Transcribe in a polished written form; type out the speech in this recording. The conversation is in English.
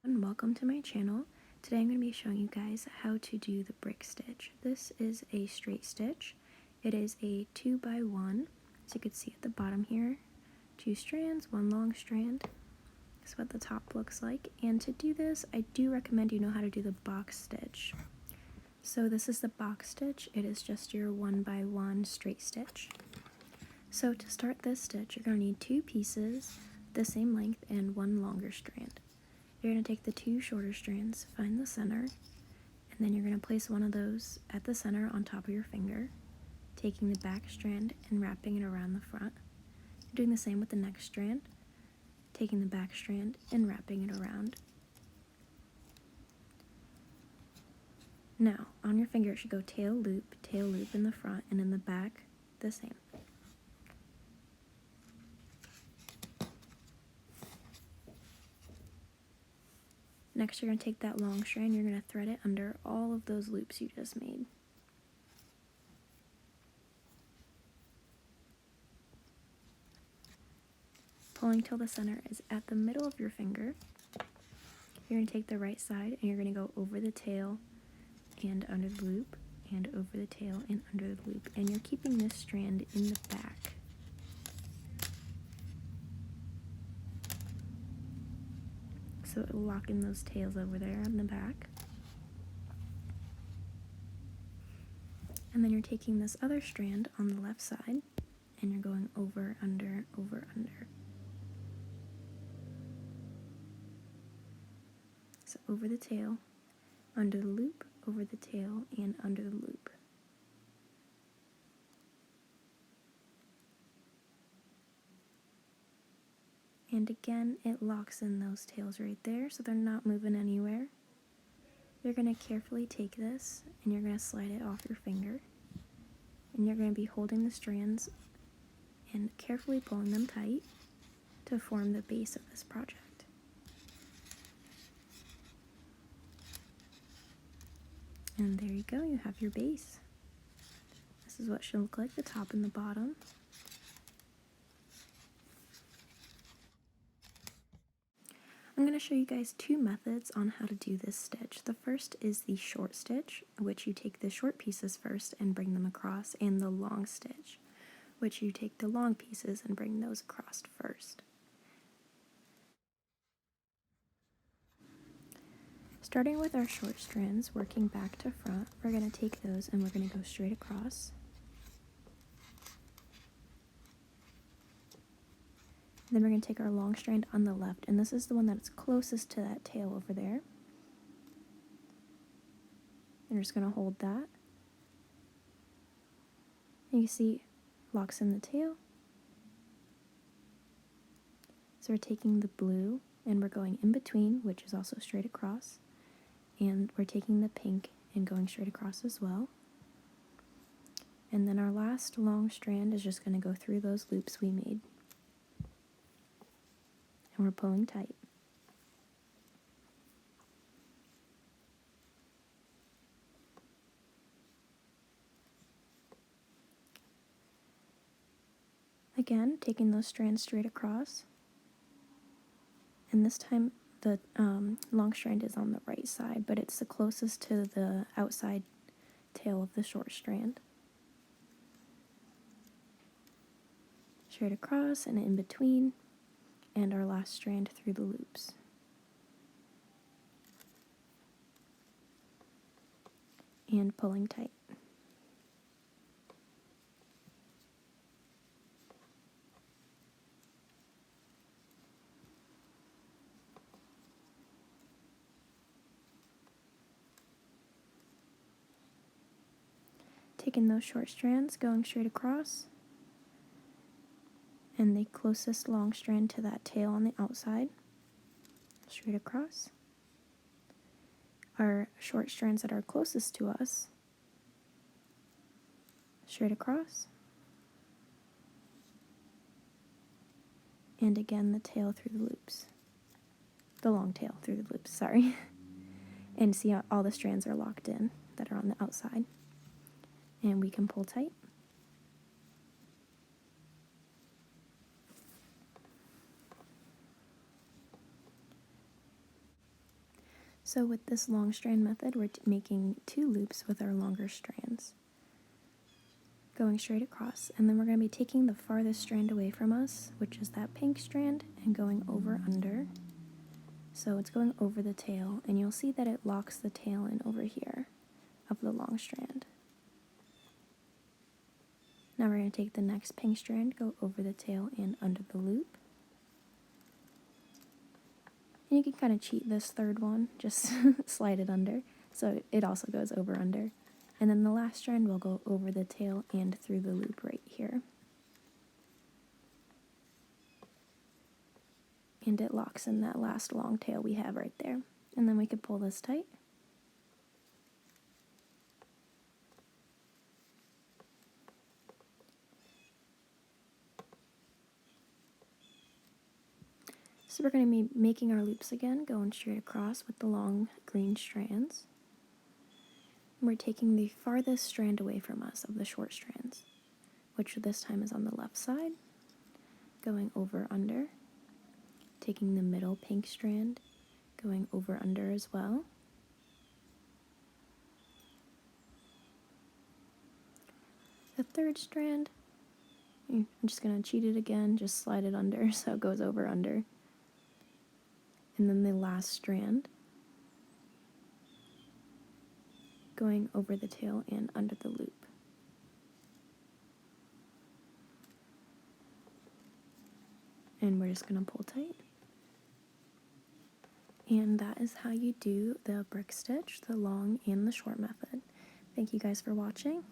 and welcome to my channel. Today I'm going to be showing you guys how to do the brick stitch. This is a straight stitch. It is a 2x1, as you can see at the bottom here. 2 strands, 1 long strand. That's what the top looks like. And to do this, I do recommend you know how to do the box stitch. So this is the box stitch. It is just your 1x1 straight stitch. So to start this stitch, you're going to need 2 pieces the same length and 1 longer strand. You're going to take the 2 shorter strands, find the center, and then you're going to place one of those at the center on top of your finger, taking the back strand and wrapping it around the front. You're doing the same with the next strand, taking the back strand and wrapping it around. Now, on your finger it should go tail loop in the front, and in the back, the same. Next, you're going to take that long strand, you're going to thread it under all of those loops you just made. Pulling till the center is at the middle of your finger. You're going to take the right side and you're going to go over the tail and under the loop, and over the tail and under the loop. And you're keeping this strand in the back. So it'll lock in those tails over there on the back. And then you're taking this other strand on the left side and you're going over, under, over, under. So over the tail, under the loop, over the tail, and under the loop. And again, it locks in those tails right there, so they're not moving anywhere. You're going to carefully take this, and you're going to slide it off your finger. And you're going to be holding the strands and carefully pulling them tight to form the base of this project. And there you go, you have your base. This is what it should look like, the top and the bottom. I'm going to show you guys 2 methods on how to do this stitch. The first is the short stitch, which you take the short pieces first and bring them across, and the long stitch, which you take the long pieces and bring those across first. Starting with our short strands, working back to front, we're going to take those and we're going to go straight across. Then we're going to take our long strand on the left, and this is the one that's closest to that tail over there. And we're just going to hold that. And you see, locks in the tail. So we're taking the blue, and we're going in between, which is also straight across. And we're taking the pink and going straight across as well. And then our last long strand is just going to go through those loops we made. And we're pulling tight. Again, taking those strands straight across. And this time the long strand is on the right side, but it's the closest to the outside tail of the short strand. Straight across and in between, and our last strand through the loops. And pulling tight. Taking those short strands, going straight across, and the closest long strand to that tail on the outside, straight across. Our short strands that are closest to us, straight across, and again the tail through the loops, the long tail through the loops, sorry. And see how all the strands are locked in that are on the outside, and we can pull tight. So with this long strand method, we're making 2 loops with our longer strands, going straight across, and then we're going to be taking the farthest strand away from us, which is that pink strand, and going over under. So it's going over the tail, and you'll see that it locks the tail in over here of the long strand. Now we're going to take the next pink strand, go over the tail and under the loop. And you can kind of cheat this third one, just slide it under, so it also goes over under. And then the last strand will go over the tail and through the loop right here. And it locks in that last long tail we have right there. And then we can pull this tight. So we're going to be making our loops again, going straight across with the long green strands. And we're taking the farthest strand away from us of the short strands, which this time is on the left side, going over under, taking the middle pink strand, going over under as well. The third strand, I'm just going to cheat it again, just slide it under so it goes over under. And then the last strand, going over the tail and under the loop. And we're just going to pull tight. And that is how you do the brick stitch, the long and the short method. Thank you guys for watching.